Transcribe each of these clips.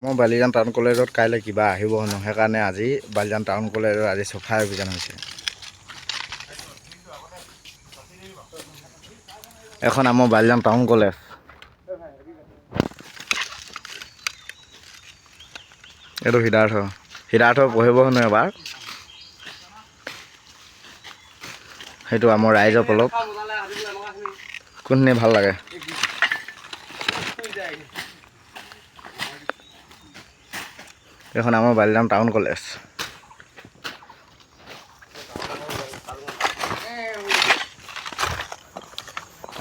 মই বালিজান টাউন কলেজত কাইলৈ কিবা আহিব হেনো সেইকাৰণে আজি বালিজান টাউন কলেজত আজি চাফাই অভিযান হৈছে। এখন আমাৰ বালিজান টাউন কলেজ। এইটো সিদ্ধাৰ্থ পঢ়িব হেনো এবাৰ। সেইটো আমাৰ ৰাইজৰ পলক কোনখিনি ভাল লাগে। এখন আমাৰ বালিজান টাউন কলেজ।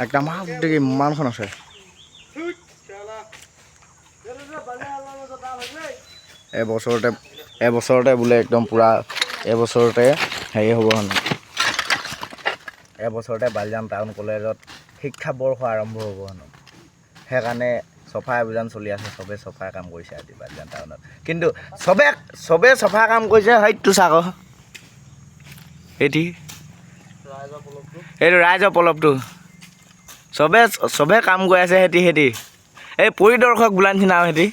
একদম ইমানখন আছে। এবছৰতে বোলে একদম পুৰা এবছৰতে হেৰি হ'ব হেনো। এবছৰতে বালিজান টাউন কলেজত শিক্ষাবৰ্ষ আৰম্ভ হ'ব হেনো। সেইকাৰণে চফাই অভিযান চলি আছে। চবে চফাই কাম কৰিছে আজি বালিজান টাউনত। কিন্তু চবে চফা কাম কৰিছে। হয়তো চাক এইটো ৰাইজৰ পলপটো চবে কাম কৰি আছে। সেতি এই পৰিদৰ্শক বোলা নিচিনা আৰু সেতি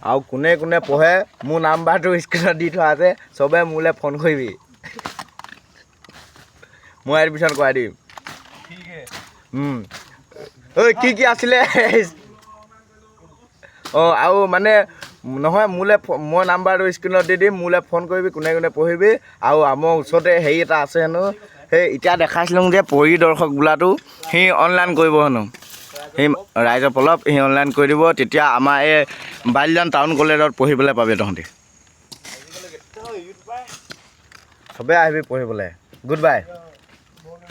আৰু কোনে পঢ়ে মোৰ নাম্বাৰটো স্ক্ৰীণত দি থোৱা আছে। চবে মোলৈ ফোন কৰিবি, মই এডমিশ্যন কৰাই দিম। ঐ কি আছিলে আৰু মানে নহয় মই নাম্বাৰটো স্ক্ৰীণত দি দিম। মোলৈ ফোন কৰিবি কোনে পঢ়িবি। আৰু আমাৰ ওচৰতে হেৰি এটা আছে হেনো। সেই এতিয়া দেখাইছিলোঁ যে পৰিদৰ্শক বোলাটো সি অনলাইন কৰিব হেনো। সি ৰাইজৰ পলপ সি অনলাইন কৰি দিব। তেতিয়া আমাৰ এই বালিজান টাউন কলেজত পঢ়িবলৈ পাবি তহঁতি। চবেই আহিবি পঢ়িবলৈ। Good bye.